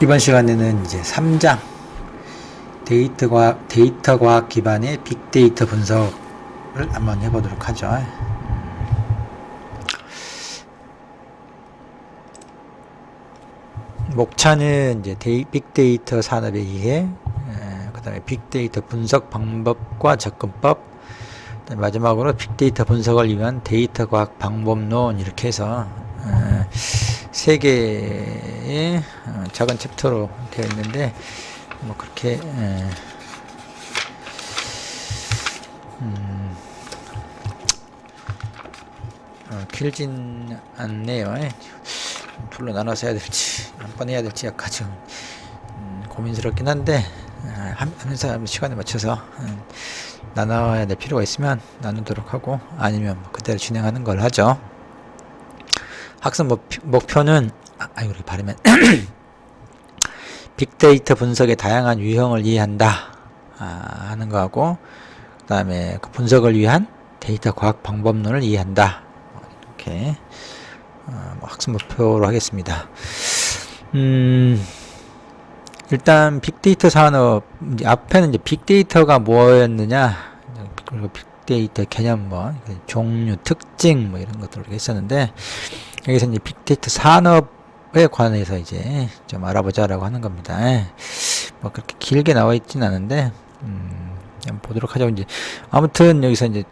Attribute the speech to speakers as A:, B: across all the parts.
A: 이번 시간에는 이제 3장 데이터 과학 기반의 빅데이터 분석을 한번 해보도록 하죠. 목차는 이제 빅데이터 산업에 의해 그 다음에 빅데이터 분석 방법과 접근법, 마지막으로 빅데이터 분석을 위한 데이터 과학 방법론, 이렇게 해서 세 개의 작은 챕터로 되어 있는데 뭐 그렇게 길진 않네요. 둘로 나눠서 해야 될지 한 번 해야 될지 약간 좀 고민스럽긴 한데 하면서 시간에 맞춰서 나눠야 될 필요가 있으면 나누도록 하고, 아니면 그대로 진행하는 걸 하죠. 학습 목표는 이렇게 바르면 빅데이터 분석의 다양한 유형을 이해한다 하는 거하고, 그 다음에 그 분석을 위한 데이터 과학 방법론을 이해한다, 이렇게 학습 목표로 하겠습니다. 일단 빅데이터 산업, 앞에는 이제 빅데이터가 뭐였느냐, 그리고 빅데이터 개념, 종류, 특징, 이런 것들을 했었는데, 여기서 이제 빅데이터 산업에 관해서 이제 좀 알아보자라고 하는 겁니다. 그렇게 길게 나와 있진 않은데, 한번 보도록 하죠. 이제 아무튼 여기서 이제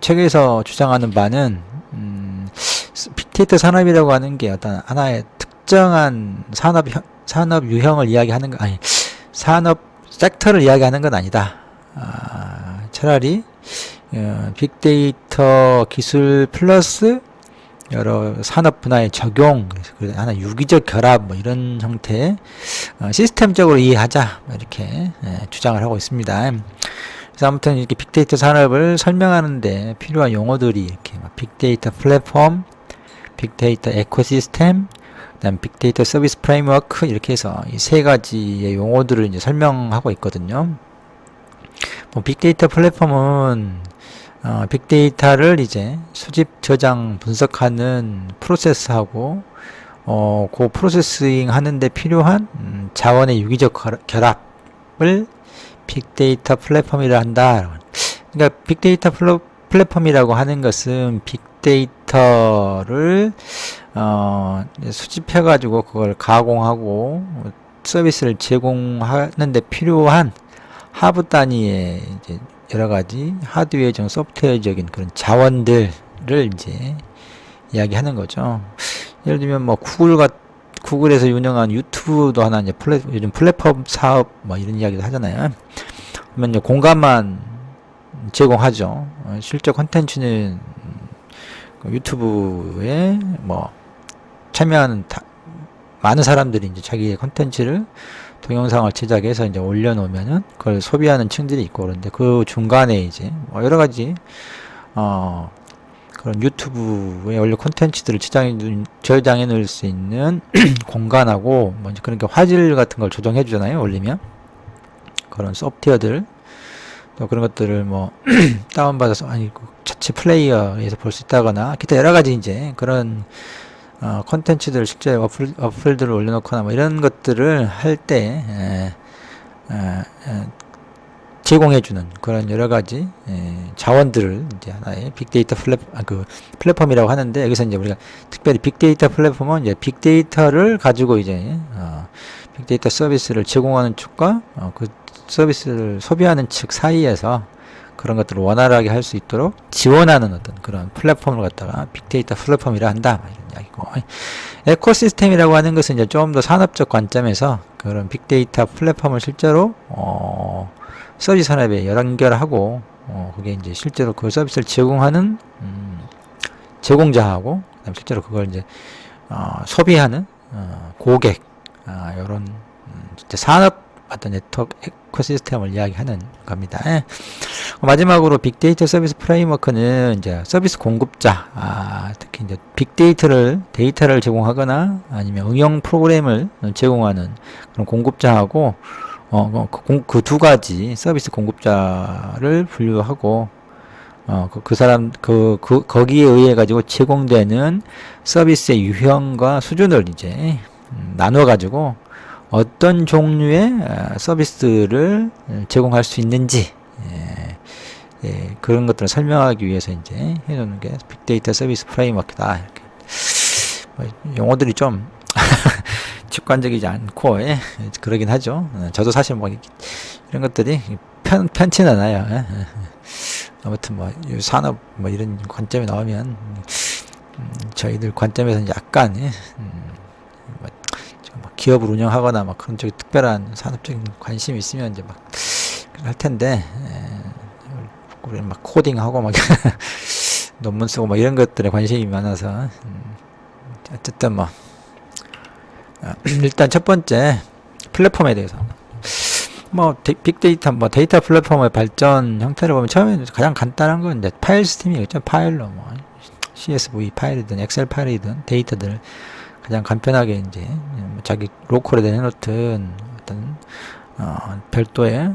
A: 책에서 주장하는 바는, 빅데이터 산업이라고 하는 게 어떤 하나의 특정한 산업 유형을 이야기하는 거, 산업 섹터를 이야기하는 건 아니다. 차라리 빅데이터 기술 플러스 여러 산업 분야의 적용, 그래서 하나 유기적 결합, 이런 형태의 시스템적으로 이해하자, 이렇게 주장을 하고 있습니다. 그래서 아무튼 이렇게 빅데이터 산업을 설명하는데 필요한 용어들이 이렇게 빅데이터 플랫폼, 빅데이터 에코시스템, 그다음 빅데이터 서비스 프레임워크, 이렇게 해서 이 세 가지의 용어들을 이제 설명하고 있거든요. 빅데이터 플랫폼은 빅데이터를 이제 수집, 저장, 분석하는 프로세스하고 그 프로세싱 하는데 필요한 자원의 유기적 결합을 빅데이터 플랫폼이라 한다. 그러니까 빅데이터 플랫폼이라고 하는 것은 빅데이터를 수집해 가지고 그걸 가공하고 서비스를 제공하는데 필요한 하부 단위의 이제 여러 가지 하드웨어적, 소프트웨어적인 그런 자원들을 이제 이야기하는 거죠. 예를 들면 구글에서 운영한 유튜브도 하나 이제 요즘 플랫폼 사업 이런 이야기도 하잖아요. 그러면 이제 공간만 제공하죠. 실제 콘텐츠는 유튜브에 참여하는 많은 사람들이 이제 자기의 콘텐츠를, 동영상을 제작해서 이제 올려놓으면은 그걸 소비하는 층들이 있고, 그런데 그 중간에 이제 여러 가지 그런 유튜브에 올려 콘텐츠들을 저장해 놓을 수 있는 공간하고, 이제 그런 게 화질 같은 걸 조정해 주잖아요, 올리면. 그런 소프트웨어들, 또 그런 것들을 다운받아서 자체 플레이어에서 볼 수 있다거나, 기타 여러 가지 이제 그런 콘텐츠들을 실제 어플들을 올려놓거나 이런 것들을 할 때 제공해주는 그런 여러 가지 자원들을 이제 하나의 빅데이터 플랫폼이라고 하는데, 여기서 이제 우리가 특별히 빅데이터 플랫폼은 이제 빅데이터를 가지고 이제 빅데이터 서비스를 제공하는 측과 그 서비스를 소비하는 측 사이에서 그런 것들을 원활하게 할 수 있도록 지원하는 어떤 그런 플랫폼을 갖다가 빅데이터 플랫폼이라 한다, 이런 이야기고, 에코시스템이라고 하는 것은 이제 좀 더 산업적 관점에서 그런 빅데이터 플랫폼을 실제로 서비스 산업에 연결하고 그게 이제 실제로 그 서비스를 제공하는 제공자하고, 그다음 실제로 그걸 이제 소비하는 고객, 이런 진짜 산업 어떤 네트워크 에코시스템을 이야기하는 겁니다. 마지막으로 빅데이터 서비스 프레임워크는 이제 서비스 공급자, 특히 이제 데이터를 제공하거나 아니면 응용 프로그램을 제공하는 그런 공급자하고 그 두 가지 서비스 공급자를 분류하고, 거기에 의해 가지고 제공되는 서비스의 유형과 수준을 이제 나눠 가지고 어떤 종류의 서비스를 제공할 수 있는지 그런 것들을 설명하기 위해서 이제 해놓는 게 빅데이터 서비스 프레임워크다. 이렇게 뭐 용어들이 좀 직관적이지 않고 그러긴 하죠. 저도 사실 뭐 이런 것들이 편치는 않아요. 아무튼 뭐 산업 뭐 이런 관점이 나오면 저희들 관점에서는 약간 뭐 기업을 운영하거나 막 그런 쪽에 특별한 산업적인 관심이 있으면 이제 막 할 텐데 우리는 막 코딩하고 막 논문 쓰고 막 이런 것들에 관심이 많아서 어쨌든 뭐 일단 첫 번째 플랫폼에 대해서 뭐 빅데이터 뭐 데이터 플랫폼의 발전 형태를 보면 처음에 가장 간단한 건 이제 파일 시스템이겠죠. 파일로 뭐 CSV 파일이든 엑셀 파일이든 데이터들을 가장 간편하게 이제 자기 로컬에 내놓든 어떤 별도의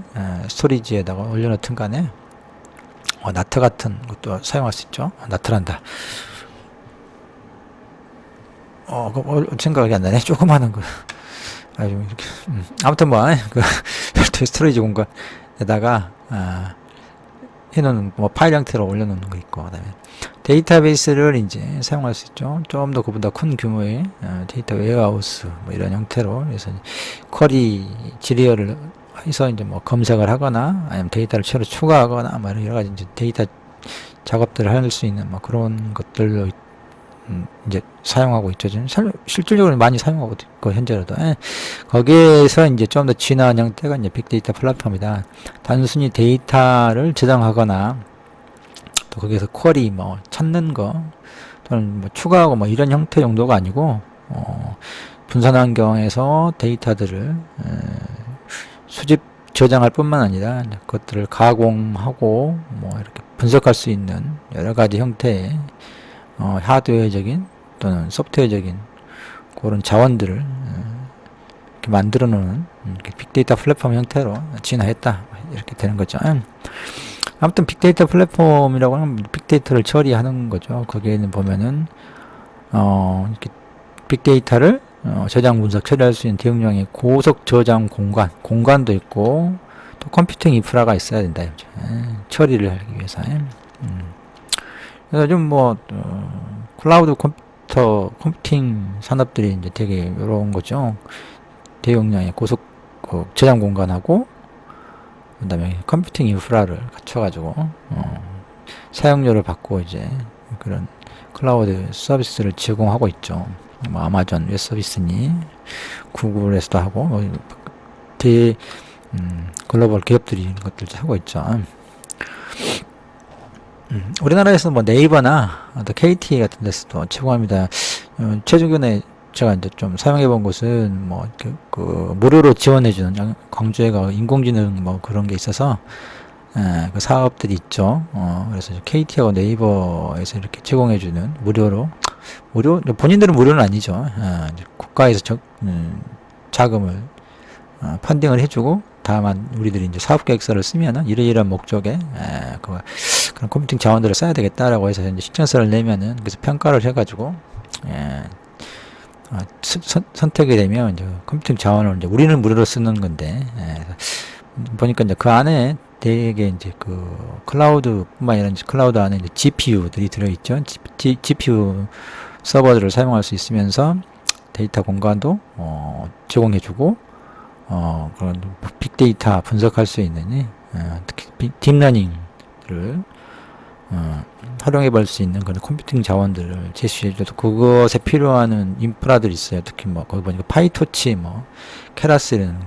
A: 스토리지에다가 올려놓든 간에 나트 같은 것도 사용할 수 있죠. 나트란다. 생각이 안 나네. 조그마한 거. 이렇게. 아무튼 별도의 스토리지 공간에다가, 해놓는, 파일 형태로 올려놓는 거 있고, 그 다음에, 데이터베이스를 이제 사용할 수 있죠. 좀 더 그보다 큰 규모의, 데이터 웨어하우스, 이런 형태로, 그래서, 쿼리, 지리어를 해서 이제 검색을 하거나, 아니면 데이터를 새로 추가하거나, 여러 가지 이제 데이터 작업들을 할 수 있는, 그런 것들로 이제 사용하고 있죠. 실질적으로 많이 사용하고 있고, 현재로도. 거기에서 이제 좀 더 진화한 형태가 이제 빅데이터 플랫폼이다. 단순히 데이터를 저장하거나, 또 거기에서 쿼리, 찾는 거, 또는 추가하고 이런 형태 정도가 아니고, 분산 환경에서 데이터들을, 수집, 저장할 뿐만 아니라, 그것들을 가공하고, 이렇게 분석할 수 있는 여러 가지 형태의, 하드웨어적인 또는 소프트웨어적인 그런 자원들을 이렇게 만들어 놓은 빅데이터 플랫폼 형태로 진화했다. 이렇게 되는 거죠. 아무튼 빅데이터 플랫폼이라고 하면 빅데이터를 처리하는 거죠. 거기에는 보면은 이렇게 빅데이터를 저장 분석 처리할 수 있는 대용량의 고속 저장 공간도 있고 또 컴퓨팅 인프라가 있어야 된다. 처리를 하기 위해서. 그래서 좀 클라우드 컴퓨팅 산업들이 이제 되게 이런 거죠. 대용량의 고속 저장 공간하고, 그 다음에 컴퓨팅 인프라를 갖춰가지고, 사용료를 받고 이제 그런 클라우드 서비스를 제공하고 있죠. 아마존 웹 서비스니, 구글에서도 하고, 글로벌 기업들이 이런 것들 하고 있죠. 우리나라에서 네이버나 또 KT 같은 데서도 제공합니다. 최근에 제가 이제 좀 사용해 본 곳은 무료로 지원해주는 광주에가 인공지능 그런 게 있어서 그 사업들이 있죠. 그래서 KT하고 네이버에서 이렇게 제공해주는 무료 본인들은 무료는 아니죠. 국가에서 자금을 펀딩을 해주고 다만 우리들이 이제 사업계획서를 쓰면은 이러이러한 목적에 그런 컴퓨팅 자원들을 써야 되겠다라고 해서 이제 신청서를 내면은 그래서 평가를 해가지고 선택이 되면 이제 컴퓨팅 자원을 이제 우리는 무료로 쓰는 건데 보니까 이제 그 안에 되게 이제 그 클라우드뿐만 아니라 이제 클라우드 안에 이제 GPU들이 들어있죠. GPU 서버들을 사용할 수 있으면서 데이터 공간도 제공해주고 그런 빅데이터 분석할 수 있는 특히 딥러닝을 활용해 볼 수 있는 그런 컴퓨팅 자원들을 제시해줘도 그것에 필요한 인프라들이 있어요. 특히 거기 보니까 파이토치, 케라스는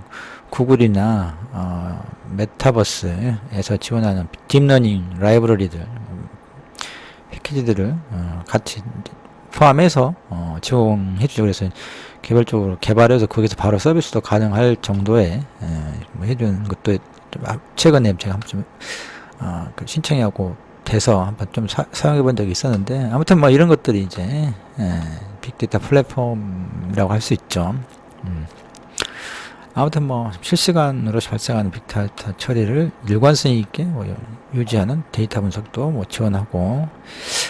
A: 구글이나 메타버스에서 지원하는 딥러닝 라이브러리들 패키지들을 같이 포함해서 제공해주죠. 그래서 개별적으로 개발해서 거기서 바로 서비스도 가능할 정도의 해주는 것도 최근에 제가 한번 신청하고 돼서 한번 좀 사용해 본 적이 있었는데 아무튼 이런 것들이 이제 빅데이터 플랫폼이라고 할 수 있죠. 아무튼 뭐 실시간으로 발생하는 빅데이터 처리를 일관성 있게 뭐 유지하는 데이터 분석도 뭐 지원하고,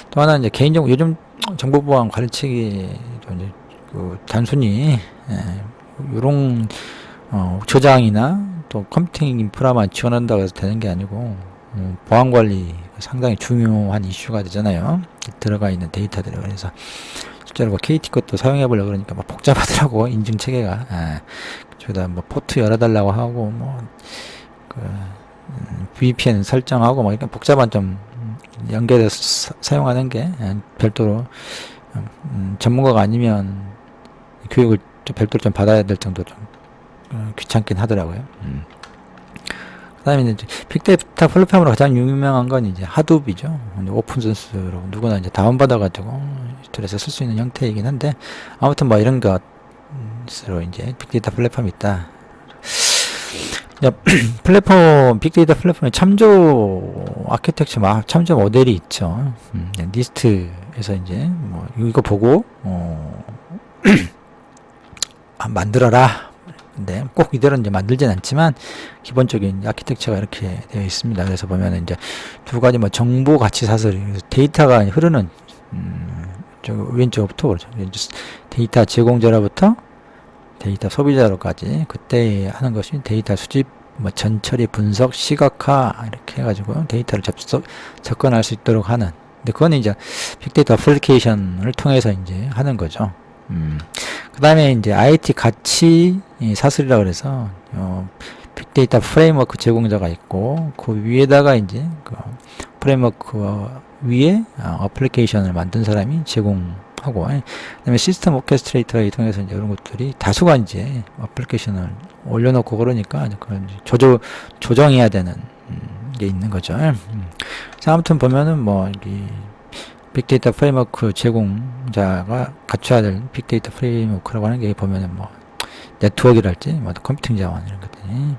A: 또 하나 이제 개인정보, 요즘 정보보안 가르치기 이제 그 단순히 요런 저장이나 또 컴퓨팅 인프라만 지원한다고 해서 되는 게 아니고 보안 관리 상당히 중요한 이슈가 되잖아요. 들어가 있는 데이터들이. 그래서 실제로 뭐 KT 것도 사용해 보려고 그러니까 막 복잡하더라고, 인증 체계가. 저기다 뭐 포트 열어달라고 하고 그 VPN 설정하고 뭐 이렇게 복잡한 좀 연결해서 사용하는 게 별도로 전문가가 아니면 교육을 좀 별도로 좀 받아야 될 정도로 좀 귀찮긴 하더라고요. 그 다음에 이제 빅데이터 플랫폼으로 가장 유명한 건 이제 하둡이죠. 오픈소스로 누구나 이제 다운받아가지고 인터넷에 쓸 수 있는 형태이긴 한데, 아무튼 뭐 이런 것으로 이제 빅데이터 플랫폼이 있다. 빅데이터 플랫폼에 참조 아키텍처, 참조 모델이 있죠. 니스트에서 이제 뭐 이거 보고 만들어라. 근데 꼭 이대로 이제 만들진 않지만 기본적인 아키텍처가 이렇게 되어 있습니다. 그래서 보면 이제 두 가지 뭐 정보 가치 사슬이, 데이터가 흐르는 저 왼쪽부터 그렇죠. 데이터 제공자로부터 데이터 소비자로까지 그때 하는 것이 데이터 수집, 뭐 전처리, 분석, 시각화 이렇게 해가지고 데이터를 접근할 수 있도록 하는. 근데 그건 이제 빅데이터 애플리케이션을 통해서 이제 하는 거죠. 그 다음에 이제 IT 가치 사슬이라고 그래서 빅데이터 프레임워크 제공자가 있고, 그 위에다가 이제 그 프레임워크 위에 어플리케이션을 만든 사람이 제공하고, 그다음에 시스템 오케스트레이터를 통해서 이제 이런 것들이 다수가 이제 어플리케이션을 올려놓고 그러니까 그런 조정해야 되는 게 있는 거죠. 그래서 아무튼 보면은 뭐 이 빅데이터 프레임워크 제공자가 갖춰야 될 빅데이터 프레임워크라고 하는 게 보면은 뭐 네트워크랄지 뭐 컴퓨팅 자원 이런 것들이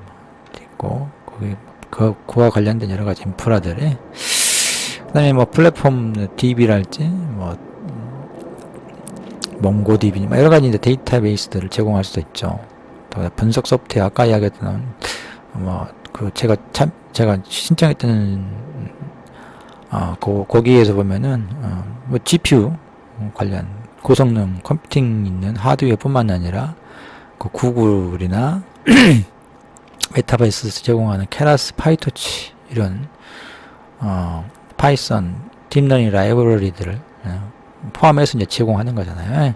A: 있고, 거기 그와 관련된 여러 가지 인프라들이, 그다음에 뭐 플랫폼 DB랄지 뭐 몽고DB 뭐 여러 가지 이제 데이터베이스들을 제공할 수도 있죠. 또 분석 소프트웨어, 아까 이야기했던 뭐 그 제가 신청했던 거기에서 보면은 뭐 GPU 관련 고성능 컴퓨팅 있는 하드웨어뿐만 아니라 그 구글이나 메타버스 제공하는 케라스, 파이토치 이런 파이썬 딥러닝 라이브러리들을 포함해서 이제 제공하는 거잖아요.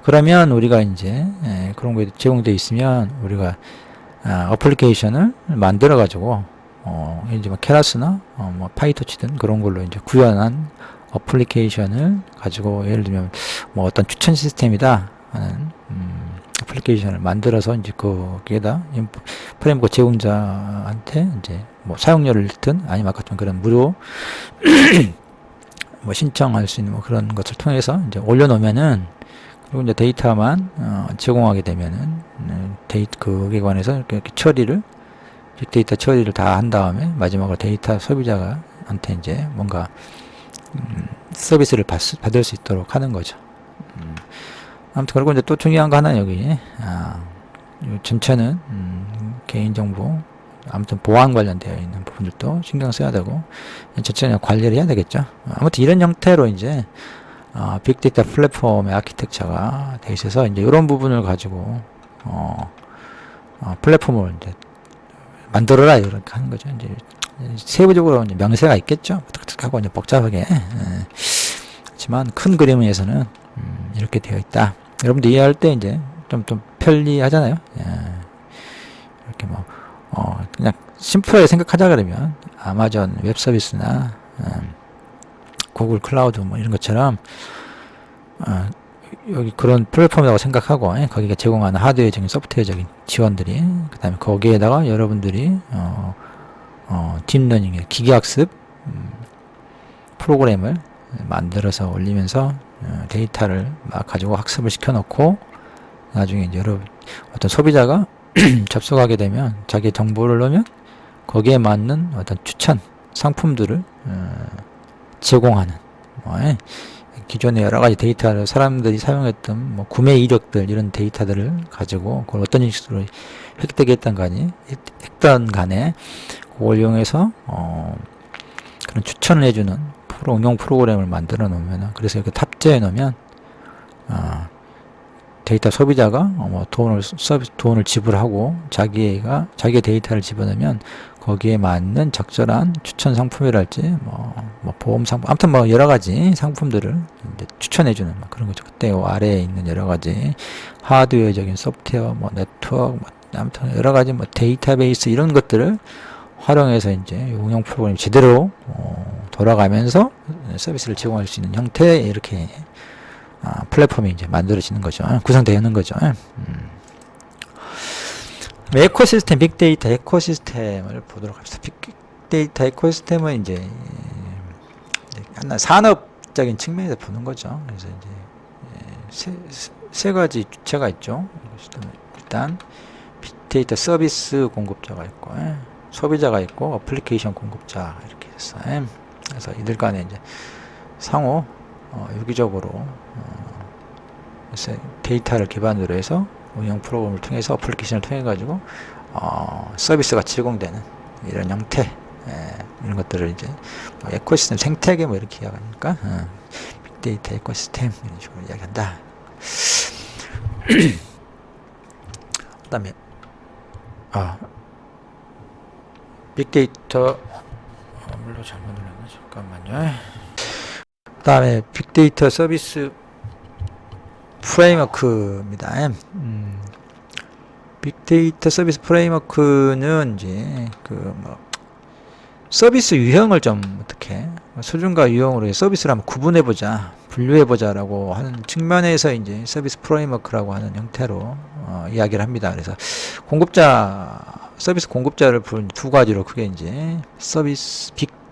A: 그러면 우리가 이제 그런 게 제공되어 있으면 우리가 어플리케이션을 만들어 가지고 이제 뭐 케라스나 뭐 파이토치든 그런 걸로 이제 구현한 어플리케이션을 가지고, 예를 들면 뭐 어떤 추천 시스템이다 하는 어플리케이션을 만들어서 이제 거기에다 프레임워크 제공자한테 이제 뭐 사용료를 든 아니면 아까 좀 그런 무료 뭐 신청할 수 있는 뭐 그런 것을 통해서 이제 올려놓으면은, 그리고 이제 데이터만 제공하게 되면은 그에 관해서 이렇게 처리를, 빅데이터 처리를 다 한 다음에 마지막으로 데이터 소비자한테 이제 뭔가 서비스를 받을 수 있도록 하는 거죠. 아무튼 그리고 이제 또 중요한 거 하나, 여기 전체는 개인정보, 아무튼 보안 관련되어 있는 부분들도 신경 써야 되고 전체는 관리를 해야 되겠죠. 아무튼 이런 형태로 이제 빅데이터 플랫폼의 아키텍처가 돼 있어서 이제 이런 부분을 가지고 플랫폼을 이제 만들어라 이렇게 하는 거죠. 이제 세부적으로 이제 명세가 있겠죠. 하고 이제 복잡하게 하지만 큰 그림에서는 이렇게 되어 있다. 여러분들 이해할 때 이제 좀 편리하잖아요. 이렇게 뭐 그냥 심플하게 생각하자 그러면 아마존 웹 서비스나 구글 클라우드 뭐 이런 것처럼 여기 그런 플랫폼이라고 생각하고 거기가 제공하는 하드웨어적인 소프트웨어적인 지원들이, 그 다음에 거기에다가 여러분들이 딥러닝 기계학습 프로그램을 만들어서 올리면서 데이터를 막 가지고 학습을 시켜놓고 나중에 이제 어떤 소비자가 접속하게 되면 자기 정보를 넣으면 거기에 맞는 어떤 추천 상품들을 제공하는 기존의 여러 가지 데이터를 사람들이 사용했던 뭐 구매 이력들 이런 데이터들을 가지고 그걸 어떤 식으로 획득 했던 간에 그걸 이용해서 그런 추천을 해주는 응용 프로그램을 만들어 놓으면, 그래서 이렇게 탑재해 놓으면 데이터 소비자가 뭐 돈을 지불하고 자기의 데이터를 집어넣으면 거기에 맞는 적절한 추천 상품이랄지 뭐 보험 상품, 아무튼 뭐 여러 가지 상품들을 이제 추천해주는 그런 거죠. 그때 요 아래에 있는 여러 가지 하드웨어적인 소프트웨어, 뭐 네트워크, 뭐 아무튼 여러 가지 뭐 데이터베이스 이런 것들을 활용해서 이제 응용 프로그램이 제대로 돌아가면서 서비스를 제공할 수 있는 형태의 이렇게 플랫폼이 이제 만들어지는 거죠. 구성되는 거죠. 에코시스템, 빅데이터 에코시스템을 보도록 합시다. 빅데이터 에코시스템은 이제 하나 산업적인 측면에서 보는 거죠. 그래서 이제 세 가지 주체가 있죠. 일단 빅데이터 서비스 공급자가 있고, 소비자가 있고, 어플리케이션 공급자 이렇게 있어요. 그래서 이들 간에 이제 상호 유기적으로 데이터를 기반으로 해서 운영 프로그램을 통해서 어플리케이션을 통해 가지고 서비스가 제공되는 이런 형태, 이런 것들을 이제 뭐 에코시스템 생태계 뭐 이렇게 이야기하니까 빅데이터 에코시스템 이런 식으로 이야기한다. 그다음에 빅데이터 물론 잘못 눌렀나 잠깐만요. 그다음에 빅데이터 서비스 프레임워크입니다. 빅데이터 서비스 프레임워크는 이제 서비스 유형을 좀 어떻게 수준과 유형으로 서비스를 한번 구분해보자, 분류해보자라고 하는 측면에서 이제 서비스 프레임워크라고 하는 형태로 이야기를 합니다. 그래서 서비스 공급자를 부른 두 가지로 크게 이제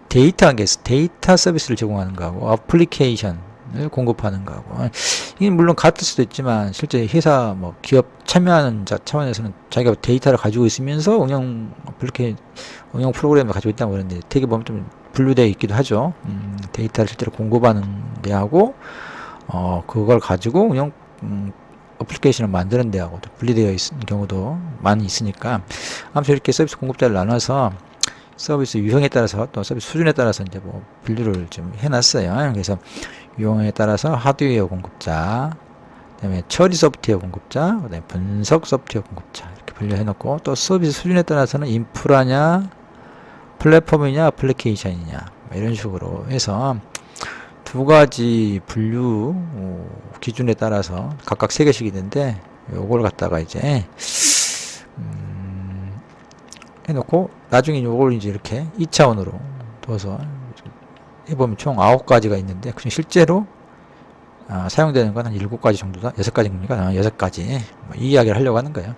A: 데이터 서비스를 제공하는 거하고 어플리케이션을 공급하는 거하고, 이게 물론 같을 수도 있지만 실제 회사 뭐 기업 참여하는 차원에서는 자기가 데이터를 가지고 있으면서 응용 프로그램을 가지고 있다고 그러는데 되게 보면 좀 분류되어 있기도 하죠. 데이터를 실제로 공급하는 데하고 그걸 가지고 응용 어플리케이션을 만드는 데하고 분리되어 있는 경우도 많이 있으니까, 아무튼 이렇게 서비스 공급자를 나눠서 서비스 유형에 따라서 또 서비스 수준에 따라서 이제 뭐 분류를 좀 해놨어요. 그래서 유형에 따라서 하드웨어 공급자, 그다음에 처리 소프트웨어 공급자, 그다음에 분석 소프트웨어 공급자 이렇게 분류해놓고, 또 서비스 수준에 따라서는 인프라냐, 플랫폼이냐, 어플리케이션이냐 이런 식으로 해서 두 가지 분류 기준에 따라서 각각 세 개씩 있는데, 요걸 갖다가 이제 해놓고 나중에 요걸 이제 이렇게 2차원으로 둬서 해보면 총 9가지가 있는데, 그중 실제로 사용되는 건 한 7가지 정도다. 6가지입니까? 6가지. 이 이야기를 하려고 하는 거예요.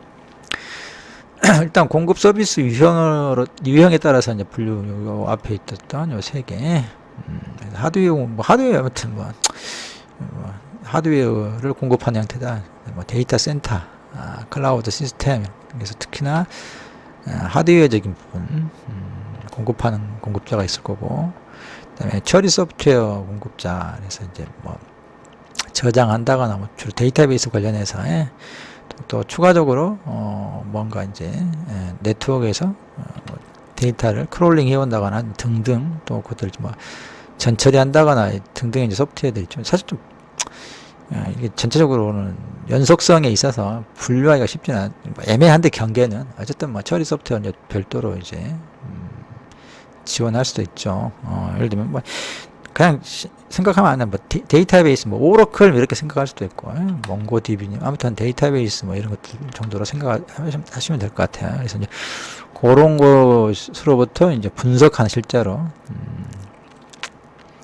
A: 일단 공급 서비스 유형에 따라서 이제 분류, 요 앞에 있었던 요 3개. 하드웨어, 아무튼 하드웨어를 공급하는 형태다. 데이터 센터, 클라우드 시스템. 그래서 특히나 하드웨어적인 부분 공급하는 공급자가 있을 거고, 그다음에 처리 소프트웨어 공급자, 그래서 이제 뭐 저장한다거나 뭐 주로 데이터베이스 관련해서 또 추가적으로 뭔가 이제 네트워크에서 뭐 데이터를 크롤링 해온다거나 등등, 또 그것들 뭐 전처리 한다거나 등등의 이제 소프트웨어들이 좀 사실 좀 이게 전체적으로는 연속성에 있어서 분류하기가 쉽지는 애매한데, 경계는 어쨌든 뭐 처리 소프트웨어 이제 별도로 이제 지원할 수도 있죠. 예를 들면 뭐 그냥 생각하면 안 돼. 뭐 데이터베이스, 뭐 오라클 이렇게 생각할 수도 있고, 몽고DB, 아무튼 데이터베이스 뭐 이런 것들 정도로 생각하시면 될 것 같아요. 그래서 이제 그런 것으로부터 이제 분석하는 실제로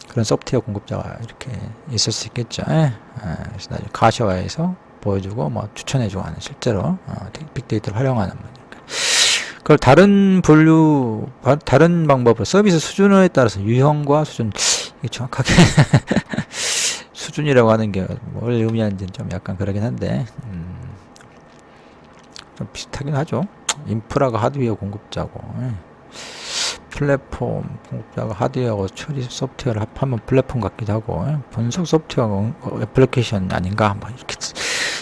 A: 그런 소프트웨어 공급자가 이렇게 있을 수 있겠죠. 그래서 나중에 가시화해서 보여주고 뭐 추천해주고 하는 실제로 빅데이터를 활용하는 거니까. 그걸 다른 방법으로 서비스 수준에 따라서 유형과 수준, 이게 정확하게 수준이라고 하는 게 뭘 의미하는지는 좀 약간 그러긴 한데, 좀 비슷하긴 하죠. 인프라가 하드웨어 공급자고, 플랫폼 공급자가 하드웨어하고 처리 소프트웨어를 합하면 플랫폼 같기도 하고 분석 소프트웨어 애플리케이션 아닌가 뭐 이렇게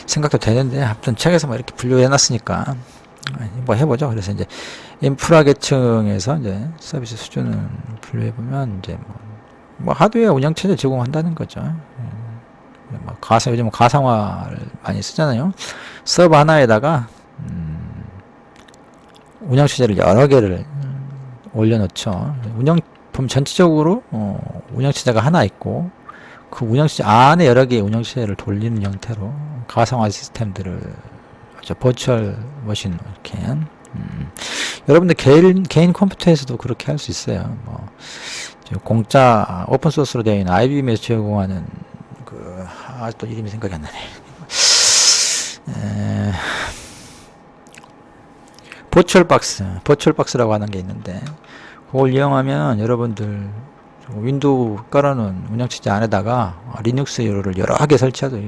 A: 생각도 되는데 아무튼 책에서 뭐 이렇게 분류해 놨으니까 뭐 해보죠. 그래서 이제 인프라 계층에서 이제 서비스 수준을 분류해 보면 이제 뭐 하드웨어 운영체제 제공한다는 거죠. 뭐 요즘 가상화를 많이 쓰잖아요. 서버 하나에다가 운영체제를 여러 개를 올려놓죠. 운영품 전체적으로 운영체제가 하나 있고 그 운영체제 안에 여러 개의 운영체제를 돌리는 형태로 가상화 시스템들을 버추얼 머신 이렇게 여러분들 개인 컴퓨터에서도 그렇게 할 수 있어요. 뭐 공짜 오픈 소스로 되어 있는 IBM에서 제공하는 또 이름이 생각이 안 나네. 버추얼 박스라고 하는 게 있는데 그걸 이용하면 여러분들 윈도우 깔아놓은 운영체제 안에다가 리눅스를 여러 개 설치하도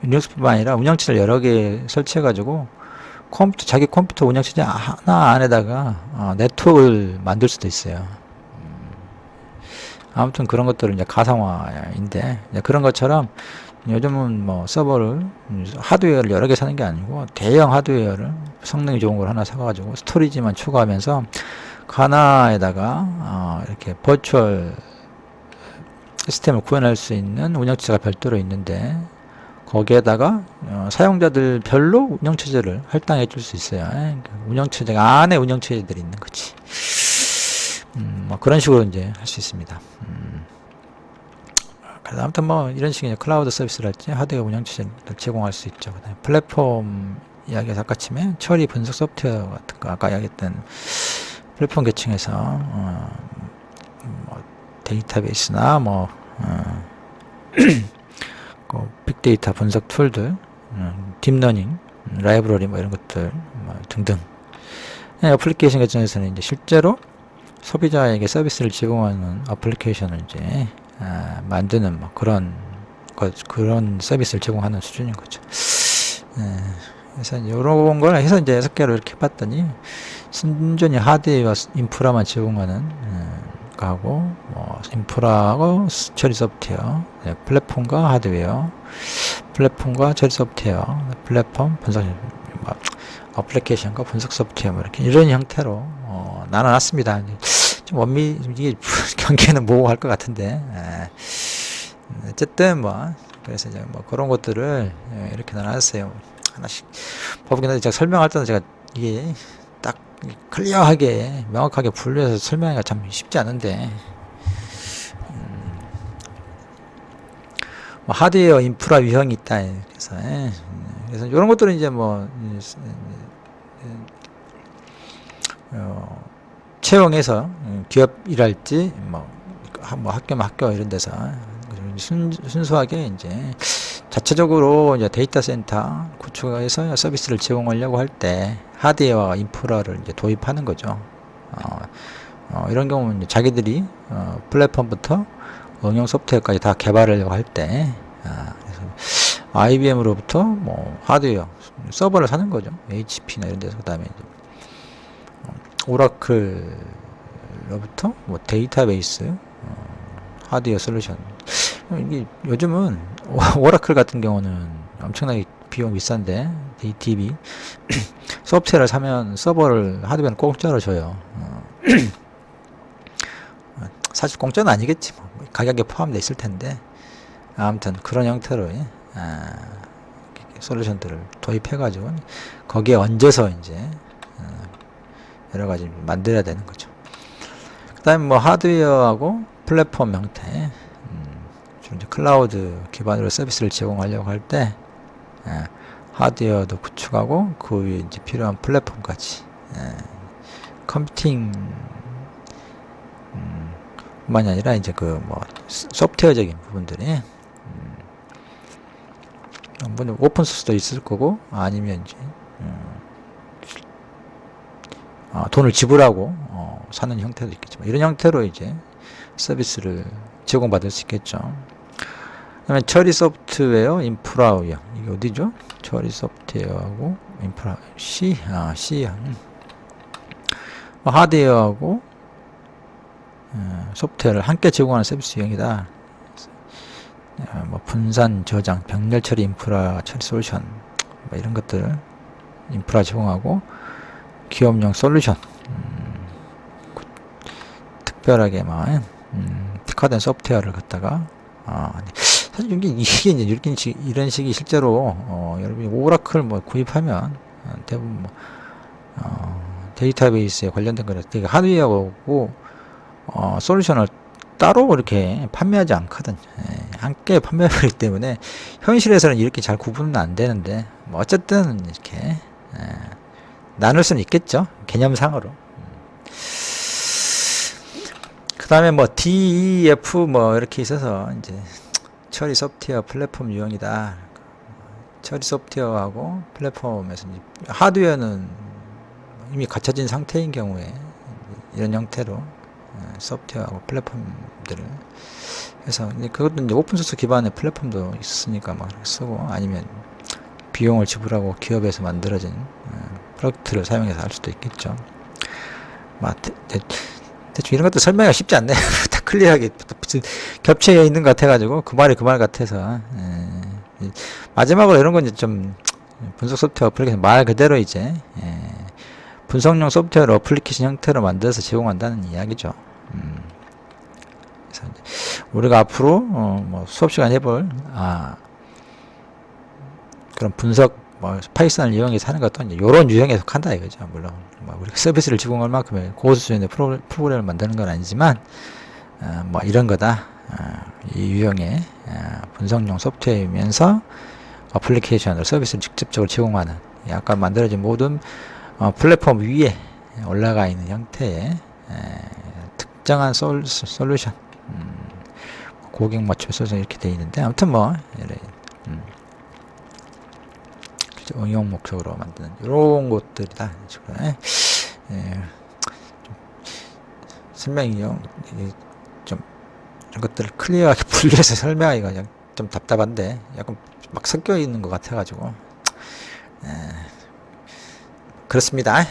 A: 리눅스뿐만 아니라 운영체제를 여러 개 설치해가지고 자기 컴퓨터 운영체제 하나 안에다가 네트워크를 만들 수도 있어요. 아무튼 그런 것들은 이제 가상화인데 그런 것처럼 요즘은 뭐 서버를 하드웨어를 여러 개 사는 게 아니고 대형 하드웨어를 성능이 좋은 걸 하나 사가지고 스토리지만 추가하면서 하나에다가 이렇게 버추얼 시스템을 구현할 수 있는 운영체제가 별도로 있는데 거기에다가 사용자들 별로 운영체제를 할당해 줄 수 있어요. 운영체제가 안에 운영체제들이 있는 거지. 뭐 그런 식으로 이제 할 수 있습니다. 그래서 아무튼 뭐 이런 식의 클라우드 서비스를 할지 하드웨어 운영체제를 제공할 수 있죠. 그다음에 플랫폼 이야기에서 아까 침에 처리 분석 소프트웨어 같은 거 아까 이야기했던 플랫폼 계층에서 뭐 데이터베이스나 뭐 그 빅데이터 분석 툴들, 딥러닝, 라이브러리 뭐 이런 것들 뭐 등등 애플리케이션 계층에서는 이제 실제로 소비자에게 서비스를 제공하는 애플리케이션을 이제 만드는 뭐 그런 서비스를 제공하는 수준인 거죠. 그래서 이런 걸 해서 이제 6개로 이렇게 해봤더니 순전히 하드웨어 인프라만 제공하는 거하고 뭐 인프라하고 처리 소프트웨어, 플랫폼과 하드웨어, 플랫폼과 처리 소프트웨어, 플랫폼 분석 애플리케이션과 분석 소프트웨어 뭐 이렇게 이런 형태로 나눠놨습니다. 좀 이게 경계는 모호할 것 같은데 어쨌든 뭐 그래서 이제 뭐 그런 것들을 이렇게 나눠놨어요. 하나씩 법이긴 한데 제가 설명할 때는 제가 이게 딱 클리어하게 명확하게 분류해서 설명하기가 참 쉽지 않은데 뭐 하드웨어 인프라 유형이 있다. 그래서 이런 것들은 이제 뭐 채용해서 기업이랄지 뭐 학교면 학교 이런 데서 순수하게 이제 자체적으로 이제 데이터 센터 구축해서 서비스를 제공하려고 할 때 하드웨어 인프라를 이제 도입하는 거죠. 이런 경우는 이제 자기들이 플랫폼부터 응용 소프트웨어까지 다 개발하려고 할 때 그래서 IBM으로부터 뭐 하드웨어 서버를 사는 거죠. HP나 이런 데서 그다음에 이제 오라클로부터 뭐 데이터베이스 하드웨어 솔루션. 이게 요즘은 오라클 같은 경우는 엄청나게 비용 비싼데 DB 소프트웨어를 사면 서버를 하드웨어는 공짜로 줘요. 사실 공짜는 아니겠지. 뭐. 가격에 포함되어 있을 텐데 아무튼 그런 형태로 솔루션들을 도입해가지고 거기에 얹어서 이제 여러 가지 만들어야 되는 거죠. 그 다음에 뭐 하드웨어하고 플랫폼 형태, 이제 클라우드 기반으로 서비스를 제공하려고 할 때, 하드웨어도 구축하고 그 위에 이제 필요한 플랫폼까지, 컴퓨팅, 뿐만이 아니라 이제 그 뭐 소프트웨어적인 부분들이, 뭐 오픈 소스도 있을 거고 아니면 이제 돈을 지불하고 사는 형태도 있겠지만 이런 형태로 이제 서비스를 제공받을 수 있겠죠. 그다음에 처리 소프트웨어 인프라 이게 어디죠? 처리 소프트웨어하고 인프라 C 하드웨어하고 소프트웨어를 함께 제공하는 서비스 유형이다. 뭐 분산 저장, 병렬 처리 인프라 처리 솔루션, 뭐 이런 것들 인프라 제공하고 기업용 솔루션, 특별하게만 특화된 소프트웨어를 갖다가 사실 이게 이제 이런 식이 실제로 여러분이 오라클 뭐 구입하면 대부분 뭐 데이터베이스에 관련된 거라 되게 하드웨어하고 솔루션을 따로 이렇게 판매하지 않거든. 함께 판매하기 때문에 현실에서는 이렇게 잘 구분은 안 되는데 뭐 어쨌든 이렇게 나눌 수는 있겠죠, 개념상으로. 그 다음에 뭐 DEF 뭐 이렇게 있어서 이제 처리 소프트웨어 플랫폼 유형이다. 처리 소프트웨어하고 플랫폼에서 이제 하드웨어는 이미 갖춰진 상태인 경우에 이런 형태로 소프트웨어하고 플랫폼들을 해서 이제 그것도 이제 오픈소스 기반의 플랫폼도 있으니까 막 쓰고, 아니면 비용을 지불하고 기업에서 만들어진 프로덕트를 사용해서 할 수도 있겠죠. 대충 이런 것도 설명하기가 쉽지 않네요. 다 클리어하게 겹쳐 있는 것 같아가지고 그 말이 그 말 같아서. 마지막으로 이런 건 이제 좀 분석 소프트웨어 어플리케이션 말 그대로 이제 분석용 소프트웨어 어플리케이션 형태로 만들어서 제공한다는 이야기죠. 그래서 우리가 앞으로 뭐 수업 시간 해볼 그런 분석 뭐 파이썬을 이용해서 하는 것도 이제 이런 유형에 속한다 이거죠. 물론 뭐 우리가 서비스를 제공할 만큼의 고수준의 프로그램을 만드는 건 아니지만 뭐 이런 거다. 이 유형의 분석용 소프트웨어이면서 어플리케이션으로 서비스를 직접적으로 제공하는, 아까 만들어진 모든 플랫폼 위에 올라가 있는 형태의 특정한 솔루션, 고객 맞춤 솔루션 이렇게 되어 있는데, 아무튼 뭐 응용 목적으로 만드는 이런 것들이다. 설명이 좀 이런 것들을 클리어하게 분리해서 설명하기가 그냥 좀 답답한데, 약간 막 섞여 있는 것 같아가지고 그렇습니다.